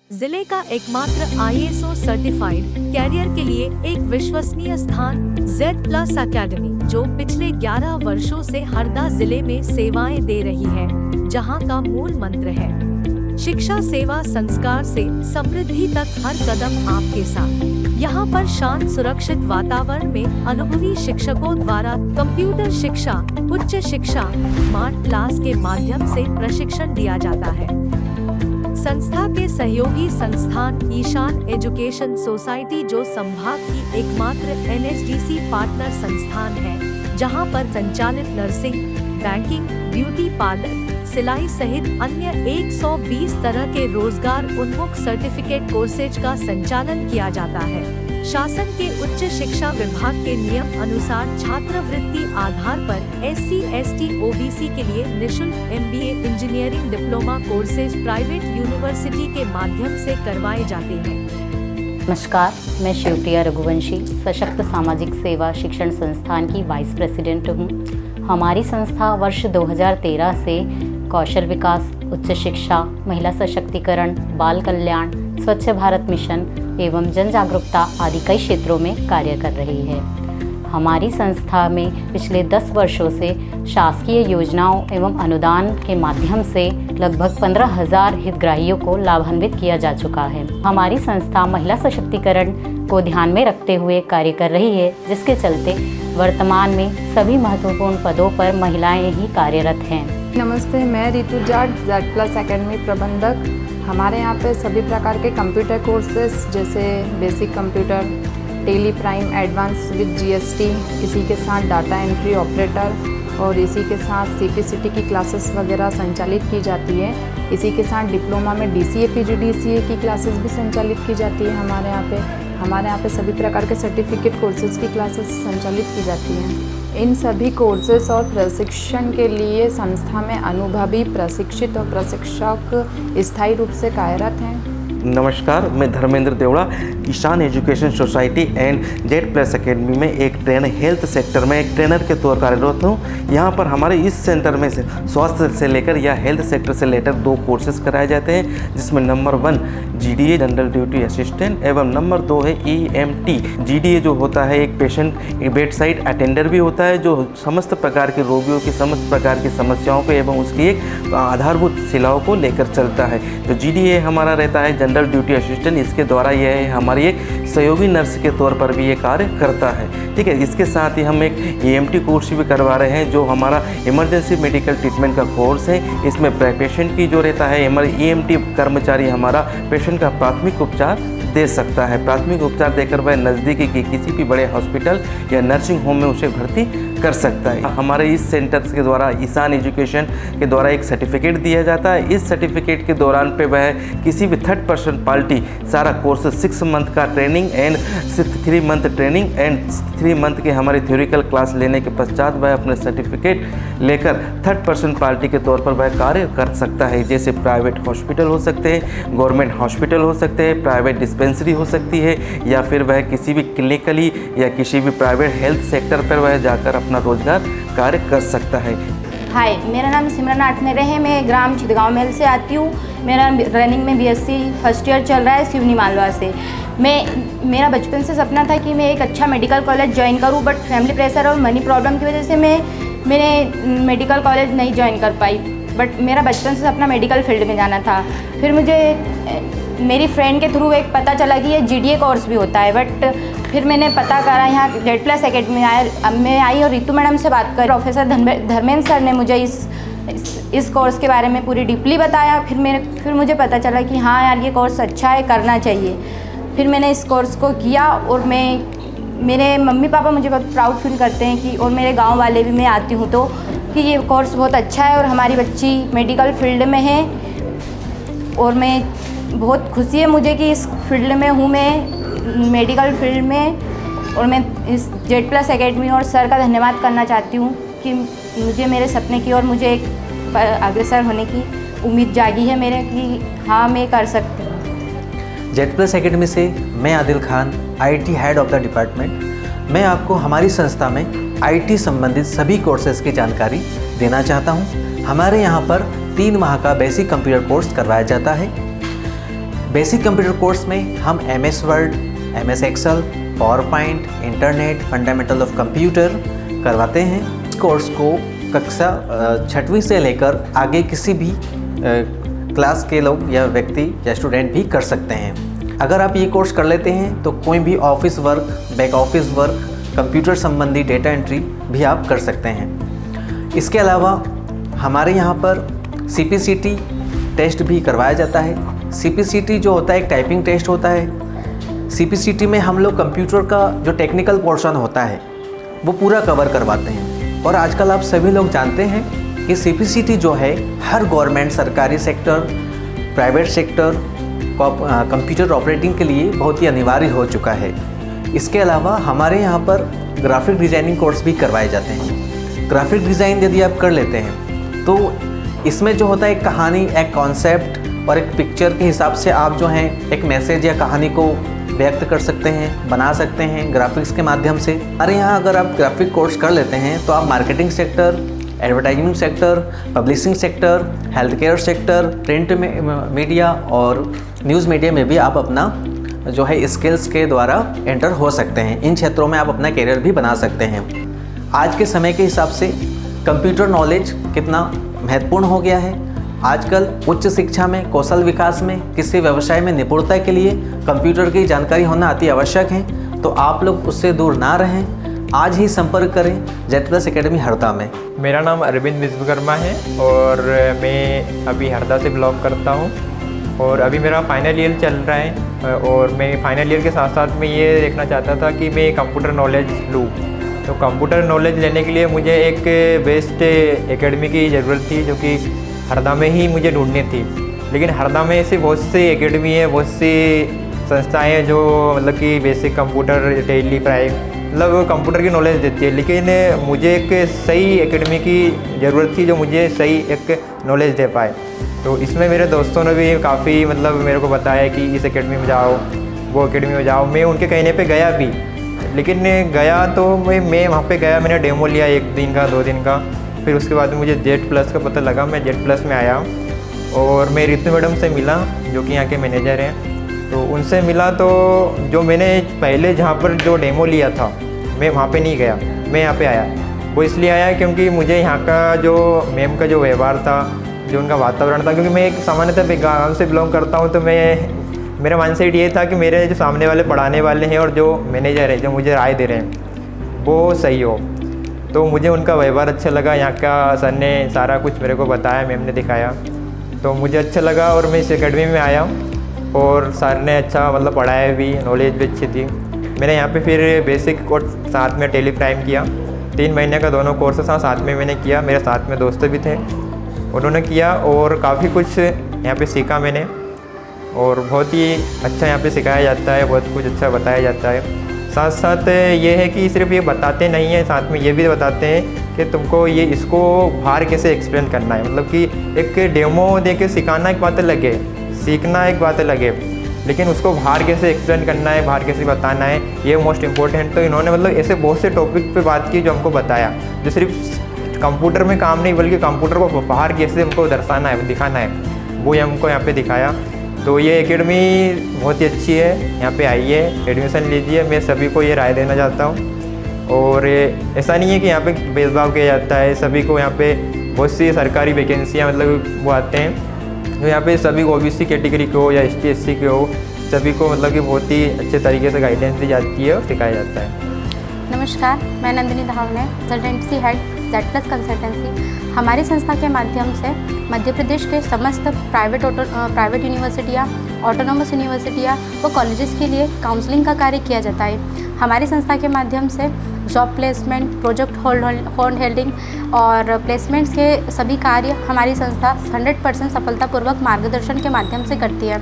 जिले का एकमात्र ISO सर्टिफाइड कैरियर के लिए एक विश्वसनीय स्थान Z+ अकेडमी, जो पिछले 11 वर्षों से हरदा जिले में सेवाएं दे रही है, जहां का मूल मंत्र है शिक्षा सेवा संस्कार से समृद्धि तक, हर कदम आपके साथ। यहाँ पर शांत सुरक्षित वातावरण में अनुभवी शिक्षकों द्वारा कंप्यूटर शिक्षा, उच्च शिक्षा, स्मार्ट क्लास के माध्यम से प्रशिक्षण दिया जाता है। संस्था के सहयोगी संस्थान ईशान एजुकेशन सोसाइटी, जो संभाग की एकमात्र NSDC पार्टनर संस्थान है, जहां पर संचालित नर्सिंग, बैंकिंग, ब्यूटी पार्लर, सिलाई सहित अन्य 120 तरह के रोजगार उन्मुख सर्टिफिकेट कोर्सेज का संचालन किया जाता है। शासन के उच्च शिक्षा विभाग के नियम अनुसार छात्रवृत्ति आधार पर SC, ST, OBC के लिए निःशुल्क MBA engineering diploma courses private university के माध्यम से करवाए जाते हैं। नमस्कार, मैं शिवप्रिया रघुवंशी सशक्त सामाजिक सेवा शिक्षण संस्थान की वाइस प्रेसिडेंट हूँ। हमारी संस्था वर्ष 2013 से कौशल विकास, उच्च शिक्षा, महिला सशक्तिकरण, बाल कल्याण, स्वच्छ भारत मिशन एवं जन जागरूकता आदि कई क्षेत्रों में कार्य कर रही है। हमारी संस्था में पिछले 10 वर्षों से शासकीय योजनाओं एवं अनुदान के माध्यम से लगभग 15,000 हितग्राहियों को लाभान्वित किया जा चुका है। हमारी संस्था महिला सशक्तिकरण को ध्यान में रखते हुए कार्य कर रही है, जिसके चलते वर्तमान में सभी महत्वपूर्ण पदों पर महिलाएं ही कार्यरत हैं। नमस्ते, मैं रितु जाट, Z+ अकेडमी प्रबंधक। हमारे यहाँ पे सभी प्रकार के कंप्यूटर कोर्सेस जैसे basic computer, Tally Prime, advance with GST, इसी के साथ डाटा एंट्री ऑपरेटर और इसी के साथ CPCT की क्लासेस वगैरह संचालित की जाती है। इसी के साथ डिप्लोमा में DCA PGDCA की क्लासेस भी संचालित की जाती है। हमारे यहाँ पे सभी प्रकार के सर्टिफिकेट कोर्सेज की क्लासेस संचालित की जाती हैं। इन सभी कोर्सेज और प्रशिक्षण के लिए संस्था में अनुभवी प्रशिक्षित और प्रशिक्षक स्थायी रूप से कार्यरत हैं। नमस्कार, मैं Dharmendra Devda Ishan education society and Z+ academy में एक ट्रेनर, हेल्थ सेक्टर में एक ट्रेनर के तौर कार्यरत हूँ। यहाँ पर हमारे इस सेंटर में से स्वास्थ्य से लेकर या हेल्थ सेक्टर से लेकर 2 कोर्सेज कराए जाते हैं, जिसमें number 1 GDA general duty assistant एवं नंबर 2 है EMT। GDA जो होता है एक पेशेंट बेड साइड अटेंडर भी होता है, जो समस्त प्रकार के रोगियों की समस्त प्रकार की समस्याओं को एवं उसकी एक आधारभूत सेवाओं को लेकर चलता है। जो GDA हमारा रहता है जनरल ड्यूटी असिस्टेंट, इसके द्वारा यह हमारी एक सहयोगी नर्स के तौर पर भी ये कार्य करता है। ठीक है, इसके साथ ही हम एक EMT कोर्स भी करवा रहे हैं, जो हमारा इमरजेंसी मेडिकल ट्रीटमेंट का कोर्स है। इसमें पेशेंट की जो रहता है, हमारे EMT कर्मचारी हमारा पेशेंट का प्राथमिक उपचार दे सकता है। प्राथमिक उपचार देकर वह नज़दीकी के किसी भी बड़े हॉस्पिटल या नर्सिंग होम में उसे भर्ती कर सकता है। हमारे इस सेंटर के द्वारा ईशान एजुकेशन के द्वारा एक सर्टिफिकेट दिया जाता है। इस सर्टिफिकेट के दौरान पे वह किसी भी 3rd पर्सन पार्टी सारा कोर्स 6 मंथ का training and 3 month training and 3 month के हमारी थ्योरिकल क्लास लेने के पश्चात वह अपने सर्टिफिकेट लेकर 3rd पर्सन पार्टी के तौर पर वह कार्य कर सकता है। जैसे प्राइवेट हॉस्पिटल हो सकते हैं, गवर्नमेंट हॉस्पिटल हो सकते हैं, प्राइवेट डिस्पेंसरी हो सकती है, या फिर वह किसी भी क्लिनिकली या किसी भी प्राइवेट हेल्थ सेक्टर पर वह जाकर अपना रोजगार कार्य कर सकता है। हाय, मेरा नाम सिमरन आठनेरे है। मैं ग्राम चितगांव महल से आती हूँ। मेरा रनिंग में BSc फर्स्ट ईयर चल रहा है सिवनी मालवा से। मेरा बचपन से सपना था कि मैं एक अच्छा मेडिकल कॉलेज ज्वाइन करूँ, बट फैमिली प्रेशर और मनी प्रॉब्लम की वजह से मैंने मेडिकल कॉलेज नहीं ज्वाइन कर पाई। बट मेरा बचपन से सपना मेडिकल फील्ड में जाना था। फिर मुझे मेरी फ्रेंड के थ्रू एक पता चला कि ये GDA कोर्स भी होता है। बट फिर मैंने पता करा, यहाँ Z+ अकेडमी में आई और रितु मैडम से बात कर प्रोफेसर धर्मेंद्र सर ने मुझे इस कोर्स के बारे में पूरी डीपली बताया। फिर मुझे पता चला कि हाँ यार, ये कोर्स अच्छा है, करना चाहिए। फिर मैंने इस कोर्स को किया और मेरे मम्मी पापा मुझे बहुत प्राउड फील करते हैं कि, और मेरे गाँव वाले भी, मैं आती हूँ तो, कि ये कोर्स बहुत अच्छा है और हमारी बच्ची मेडिकल फील्ड में है। और मैं बहुत खुशी है मुझे कि इस फील्ड में हूँ, मैं मेडिकल फील्ड में। और मैं इस Z+ अकेडमी और सर का धन्यवाद करना चाहती हूँ कि मुझे मेरे सपने की और मुझे एक अग्रसर होने की उम्मीद जागी है मेरे कि हाँ, मैं कर सकती हूँ। Z+ अकेडमी से मैं Adil Khan, IT head of the department. मैं आपको हमारी संस्था में IT संबंधित सभी कोर्सेज की जानकारी देना चाहता हूँ। हमारे यहाँ पर 3 माह का बेसिक कंप्यूटर कोर्स करवाया जाता है। बेसिक कंप्यूटर कोर्स में हम MS word, MS Excel, PowerPoint, internet, fundamental of computer करवाते हैं। इस कोर्स को कक्षा 6वीं से लेकर आगे किसी भी क्लास के लोग या व्यक्ति या स्टूडेंट भी कर सकते हैं। अगर आप ये कोर्स कर लेते हैं तो कोई भी office work, back office work, computer संबंधी डेटा एंट्री भी आप कर सकते हैं। इसके अलावा हमारे यहाँ पर CPCT टेस्ट भी करवाया जाता है। CPCT जो होता है एक टाइपिंग टेस्ट होता है। CPCT में हम लोग कंप्यूटर का जो टेक्निकल पोर्शन होता है वो पूरा कवर करवाते हैं। और आजकल आप सभी लोग जानते हैं कि CPCT जो है हर गवर्नमेंट, सरकारी sector, private sector computer operating के लिए बहुत ही अनिवार्य हो चुका है। इसके अलावा हमारे यहाँ पर ग्राफिक डिज़ाइनिंग कोर्स भी करवाए जाते हैं। ग्राफिक डिज़ाइन यदि आप कर लेते हैं तो इसमें जो होता है एक कहानी, एक कॉन्सेप्ट और एक पिक्चर के हिसाब से आप जो हैं एक मैसेज या कहानी को व्यक्त कर सकते हैं, बना सकते हैं ग्राफिक्स के माध्यम से। अरे यहाँ अगर आप ग्राफिक कोर्स कर लेते हैं तो आप marketing sector, advertising sector, publishing sector, health care sector, print media और न्यूज़ मीडिया में भी आप अपना जो है स्किल्स के द्वारा एंटर हो सकते हैं। इन क्षेत्रों में आप अपना करियर भी बना सकते हैं। आज के समय के हिसाब से कंप्यूटर नॉलेज कितना महत्वपूर्ण हो गया है। आजकल उच्च शिक्षा में, कौशल विकास में, किसी व्यवसाय में निपुणता के लिए कंप्यूटर की जानकारी होना अति आवश्यक है। तो आप लोग उससे दूर ना रहें, आज ही संपर्क करें Z+ एकेडमी हरदा में। मेरा नाम अरविंद विश्वकर्मा है और मैं अभी हरदा से बिलोंग करता हूँ और अभी मेरा फाइनल ईयर चल रहा है। और मैं फाइनल ईयर के साथ साथ मैं ये देखना चाहता था कि मैं कंप्यूटर नॉलेज लूँ। तो कंप्यूटर नॉलेज लेने के लिए मुझे एक बेस्ट एकेडमी की ज़रूरत थी जो कि हरदा में ही मुझे ढूंढनी थी। लेकिन हरदा में ऐसी बहुत सी एकेडमी है, बहुत सी संस्थाएं हैं जो मतलब कि बेसिक कंप्यूटर, टेली, प्राइम मतलब कंप्यूटर की नॉलेज देती है। लेकिन मुझे एक सही एकेडमी की ज़रूरत थी जो मुझे सही एक नॉलेज दे पाए। तो इसमें मेरे दोस्तों ने भी काफ़ी मतलब मेरे को बताया कि इस एकेडमी में जाओ, वो एकेडमी में जाओ। मैं उनके कहने पे गया भी, लेकिन गया तो मैं वहाँ पे गया, मैंने डेमो लिया 1 दिन का, 2 दिन का। फिर उसके बाद मुझे Z+ का पता लगा, मैं Z+ में आया और मैं रितु मैडम से मिला जो कि यहाँ के मैनेजर हैं। तो उनसे मिला तो जो मैंने पहले जहाँ पर जो डेमो लिया था मैं वहाँ पे नहीं गया, मैं यहाँ पे आया। वो इसलिए आया क्योंकि मुझे यहाँ का जो मैम का जो व्यवहार था, जो उनका वातावरण था, क्योंकि मैं एक सामान्यतः गाँव से बिलोंग करता हूँ तो मेरा माइंडसेट ये था कि मेरे जो सामने वाले पढ़ाने वाले हैं और जो मैनेजर है जो मुझे राय दे रहे हैं वो सही हो। तो मुझे उनका व्यवहार अच्छा लगा। यहाँ का सर ने सारा कुछ मेरे को बताया, मैम ने दिखाया, तो मुझे अच्छा लगा और मैं इस एकेडमी में आया और सर ने अच्छा मतलब पढ़ाया भी, नॉलेज भी अच्छी थी। मैंने यहाँ पे फिर बेसिक कोर्स साथ में टेली प्राइम किया, 3 महीने का दोनों कोर्सेस साथ में मैंने किया। मेरे साथ में दोस्त भी थे, उन्होंने किया और काफ़ी कुछ यहाँ पे सीखा मैंने। और बहुत ही अच्छा यहाँ पे सिखाया जाता है, बहुत कुछ अच्छा बताया जाता है। साथ साथ ये है कि सिर्फ ये बताते नहीं हैं, साथ में ये भी बताते हैं कि तुमको ये इसको बाहर कैसे एक्सप्लेन करना है। मतलब कि एक डेमो दे के सिखाना एक बात अलग है, सीखना एक बात अलग है, लेकिन उसको बाहर कैसे एक्सप्लेन करना है, बाहर कैसे बताना है, ये मोस्ट इम्पोर्टेंट। तो इन्होंने मतलब ऐसे बहुत से टॉपिक पे बात की जो हमको बताया, जो सिर्फ कंप्यूटर में काम नहीं बल्कि कंप्यूटर को बाहर कैसे हमको दर्शाना है, दिखाना है, वो हमको यहाँ पे दिखाया। तो ये एकेडमी बहुत ही अच्छी है, यहाँ पे आइए, एडमिशन लीजिए। मैं सभी को ये राय देना चाहता हूँ। और ऐसा नहीं है कि यहाँ पे भेदभाव किया जाता है, सभी को यहाँ पे बहुत सी सरकारी वैकेंसियाँ मतलब वो आते हैं जो यहाँ पे सभी OBC कैटेगरी के हो या ST SC के हो, सभी को मतलब कि बहुत ही अच्छे तरीके से गाइडेंस दी जाती है और सिखाया जाता है। नमस्कार, मैं Nandini Dhawane, consultancy head Z+ consultancy. हमारी संस्था के माध्यम से मध्य प्रदेश के समस्त प्राइवेट यूनिवर्सिटियाँ, ऑटोनॉमस यूनिवर्सिटियाँ व कॉलेजेस के लिए काउंसलिंग का कार्य किया जाता है। हमारी संस्था के माध्यम से जॉब प्लेसमेंट, प्रोजेक्ट होल्डिंग और प्लेसमेंट्स के सभी कार्य हमारी संस्था 100% सफलतापूर्वक मार्गदर्शन के माध्यम से करती है।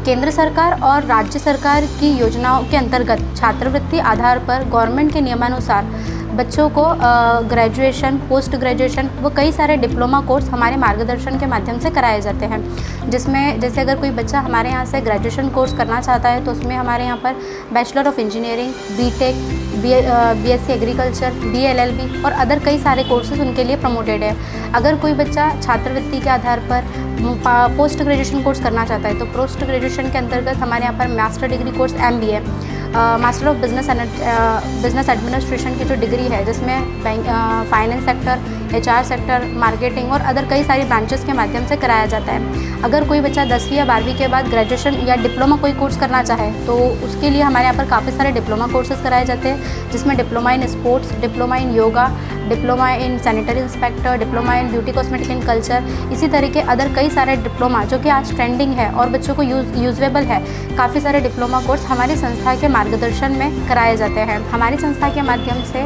केंद्र सरकार और राज्य सरकार की योजनाओं के अंतर्गत छात्रवृत्ति आधार पर गवर्नमेंट के नियमानुसार बच्चों को ग्रेजुएशन, पोस्ट ग्रेजुएशन व कई सारे डिप्लोमा कोर्स हमारे मार्गदर्शन के माध्यम से कराए जाते हैं। जिसमें जैसे अगर कोई बच्चा हमारे यहाँ से ग्रेजुएशन कोर्स करना चाहता है तो उसमें हमारे यहाँ पर bachelor of engineering, BTech, BSc agriculture, DLLB और अदर कई सारे कोर्सेज उनके लिए प्रमोटेड है। अगर कोई बच्चा छात्रवृत्ति के आधार पर पोस्ट ग्रेजुएशन कोर्स करना चाहता है तो पोस्ट ग्रेजुएशन के अंतर्गत हमारे यहाँ पर master degree course MBA, master of business administration की जो डिग्री है, जिसमें finance sector, HR sector, marketing और अदर कई सारी ब्रांचेस के माध्यम से कराया जाता है। अगर कोई बच्चा 10वीं या 12वीं के बाद ग्रेजुएशन या डिप्लोमा कोई कोर्स करना चाहे तो उसके लिए हमारे यहाँ पर काफ़ी सारे डिप्लोमा कोर्सेज कराए जाते हैं, जिसमें diploma in sports, diploma in yoga, diploma in sanitary inspector, diploma in beauty cosmetic and culture, इसी तरह के अदर कई सारे डिप्लोमा जो कि आज ट्रेंडिंग है और बच्चों को यूजेबल है। काफ़ी सारे डिप्लोमा कोर्स हमारी संस्था के मार्गदर्शन में कराए जाते हैं। हमारी संस्था के माध्यम से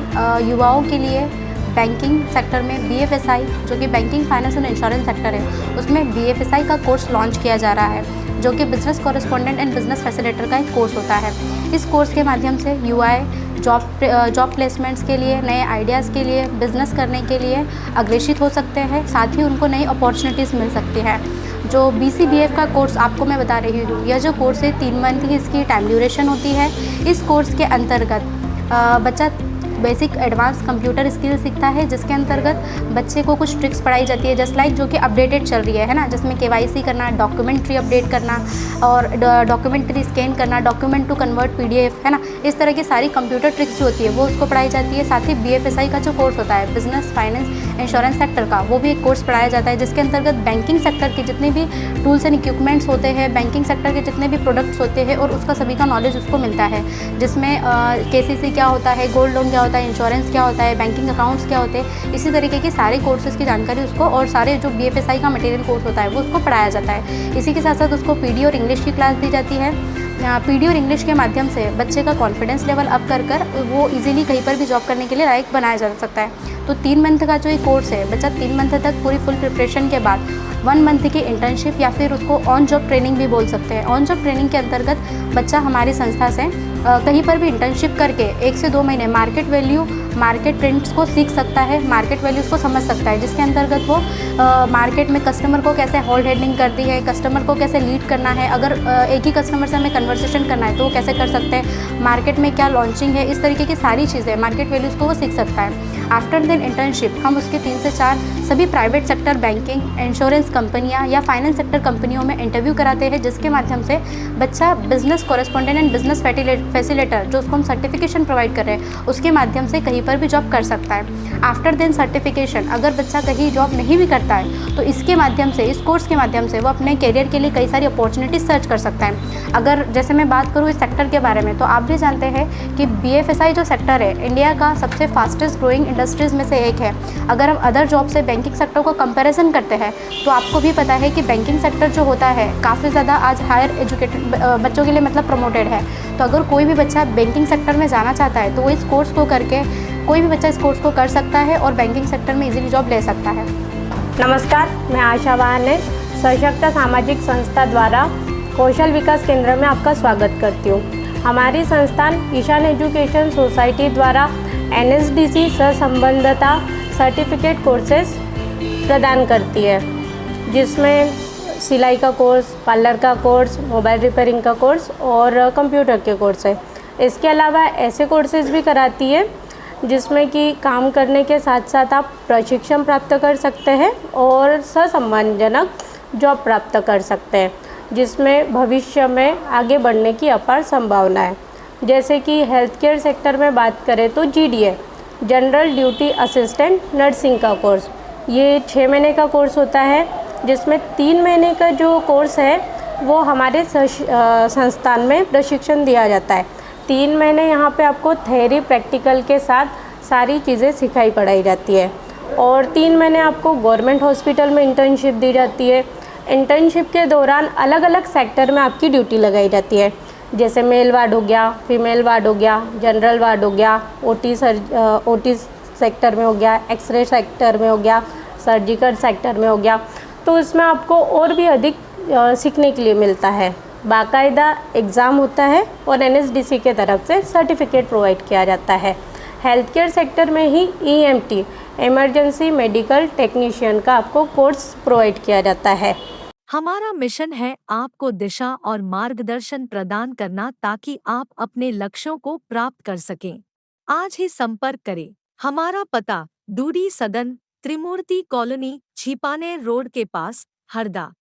युवाओं के लिए बैंकिंग सेक्टर में BFSI, जो कि banking finance and insurance sector है, उसमें BFSI का कोर्स लॉन्च किया जा रहा है, जो कि business correspondent and business facilitator का एक कोर्स होता है। इस कोर्स के माध्यम से UI जॉब प्लेसमेंट्स के लिए, नए आइडियाज़ के लिए, बिजनेस करने के लिए अग्रेसित हो सकते हैं, साथ ही उनको नई अपॉर्चुनिटीज़ मिल सकती है। जो BCBF का कोर्स आपको मैं बता रही हूँ, यह जो कोर्स है 3 मंथ की इसकी टाइम ड्यूरेशन होती है। इस कोर्स के अंतर्गत बच्चा बेसिक एडवांस कंप्यूटर स्किल सीखता है, जिसके अंतर्गत बच्चे को कुछ ट्रिक्स पढ़ाई जाती है, जस्ट लाइक जो कि अपडेटेड चल रही है ना, जिसमें KYC करना, डॉक्यूमेंट्री अपडेट करना और डॉक्यूमेंट्री स्कैन करना, डॉक्यूमेंट टू कन्वर्ट PDF, है ना, इस तरह की सारी कंप्यूटर ट्रिक्स जो होती है वो उसको पढ़ाई जाती है। साथ ही BFSI का जो कोर्स होता है, बिजनेस फाइनेंस इंश्योरेंस सेक्टर का, वो भी एक कोर्स पढ़ाया जाता है, जिसके अंतर्गत बैंकिंग सेक्टर के जितने भी टूल्स एंड इक्विपमेंट्स होते हैं, बैंकिंग सेक्टर के जितने भी प्रोडक्ट्स होते हैं और उसका सभी का नॉलेज उसको मिलता है, जिसमें KCC क्या होता है, गोल्ड लोन क्या होता है, इंश्योरेंस क्या होता है, बैंकिंग अकाउंट्स क्या होते हैं, इसी तरीके की सारे कोर्सेज़ की जानकारी उसको और सारे जो BFSI का मटेरियल कोर्स होता है वो उसको पढ़ाया जाता है। इसी के साथ साथ उसको PD और इंग्लिश की क्लास दी जाती है। PD और इंग्लिश के माध्यम से बच्चे का कॉन्फिडेंस लेवल अप कर वो इजीली कहीं पर भी जॉब करने के लिए लायक बनाया जा सकता है। तो 3 मंथ का जो ये कोर्स है, बच्चा 3 मंथ तक पूरी फुल प्रिपरेशन के बाद 1 मंथ की इंटर्नशिप या फिर उसको ऑन जॉब ट्रेनिंग भी बोल सकते हैं। ऑन जॉब ट्रेनिंग के अंतर्गत बच्चा हमारी संस्था से कहीं पर भी इंटर्नशिप करके 1 से 2 महीने मार्केट वैल्यू, मार्केट ट्रेंड्स को सीख सकता है, मार्केट वैल्यूज़ को समझ सकता है, जिसके अंतर्गत वो मार्केट में कस्टमर को कैसे होल्ड हैंडलिंग करती है, कस्टमर को कैसे लीड करना है, अगर एक ही कस्टमर से हमें कन्वर्सेशन करना है तो वो कैसे कर सकते हैं, मार्केट में क्या लॉन्चिंग है, इस तरीके की सारी चीज़ें, मार्केट वैल्यूज़ को वो सीख सकता है। आफ्टर देन इंटर्नशिप हम उसके 3 से 4 सभी प्राइवेट सेक्टर बैंकिंग, इंश्योरेंस कंपनियां या फाइनेंस सेक्टर कंपनियों में इंटरव्यू कराते हैं, जिसके माध्यम से बच्चा business correspondent and business facilitator, जो उसको हम सर्टिफिकेशन प्रोवाइड कर रहे हैं, उसके माध्यम से कहीं पर भी जॉब कर सकता है। आफ्टर देन सर्टिफिकेशन अगर बच्चा कहीं जॉब नहीं भी करता है तो इसके माध्यम से, इस कोर्स के माध्यम से वो अपने करियर के लिए कई सारी अपॉर्चुनिटीज सर्च कर सकता है। अगर जैसे मैं बात करूँ इस सेक्टर के बारे में, तो आप भी जानते हैं कि BFSI जो सेक्टर है इंडिया का सबसे फास्टेस्ट ग्रोइंग इंडस्ट्रीज़ में से एक है। अगर हम अदर जॉब से बैंकिंग सेक्टर को कंपैरिजन करते हैं तो आपको भी पता है कि बैंकिंग सेक्टर जो होता है काफ़ी ज़्यादा आज हायर एजुकेटेड बच्चों के लिए मतलब प्रमोटेड है। तो अगर कोई भी बच्चा बैंकिंग सेक्टर में जाना चाहता है तो वो इस कोर्स को करके, कोई भी बच्चा इस कोर्स को कर सकता है और बैंकिंग सेक्टर में इजीली जॉब ले सकता है। नमस्कार, मैं आशा वाहने सशक्त सामाजिक संस्था द्वारा कौशल विकास केंद्र में आपका स्वागत करती हूँ। हमारी संस्थान ईशान एजुकेशन सोसाइटी द्वारा NSDC सहसंबद्धता सर्टिफिकेट कोर्सेज प्रदान करती है, जिसमें सिलाई का कोर्स, पार्लर का कोर्स, मोबाइल रिपेयरिंग का कोर्स और कंप्यूटर के कोर्स है। इसके अलावा ऐसे कोर्सेज भी कराती है जिसमें कि काम करने के साथ साथ आप प्रशिक्षण प्राप्त कर सकते हैं और सहसम्मानजनक जॉब प्राप्त कर सकते हैं, जिसमें भविष्य में आगे बढ़ने की अपार संभावना है। जैसे कि हेल्थ केयर सेक्टर में बात करें तो GDA general duty assistant nursing का कोर्स, ये 6 महीने का कोर्स होता है, जिसमें 3 महीने का जो कोर्स है वो हमारे संस्थान में प्रशिक्षण दिया जाता है। 3 महीने यहाँ पे आपको थ्योरी प्रैक्टिकल के साथ सारी चीज़ें सिखाई पढ़ाई जाती है और 3 महीने आपको गवर्नमेंट हॉस्पिटल में इंटर्नशिप दी जाती है। इंटर्नशिप के दौरान अलग अलग सेक्टर में आपकी ड्यूटी लगाई जाती है, जैसे मेल वार्ड हो गया, फीमेल वार्ड हो गया, जनरल वार्ड हो गया, OT सेक्टर में हो गया, एक्सरे सेक्टर में हो गया, सर्जिकल सेक्टर में हो गया। तो इसमें आपको और भी अधिक सीखने के लिए मिलता है। बाकायदा एग्ज़ाम होता है और NSDC के तरफ से सर्टिफिकेट प्रोवाइड किया जाता है। हेल्थ केयर सेक्टर में ही EMT इमरजेंसी मेडिकल टेक्नीशियन का आपको कोर्स प्रोवाइड किया जाता है। हमारा मिशन है आपको दिशा और मार्गदर्शन प्रदान करना ताकि आप अपने लक्ष्यों को प्राप्त कर सकें। आज ही संपर्क करें। हमारा पता: दूरी सदन, त्रिमूर्ति कॉलोनी, छिपानेर रोड के पास, हरदा।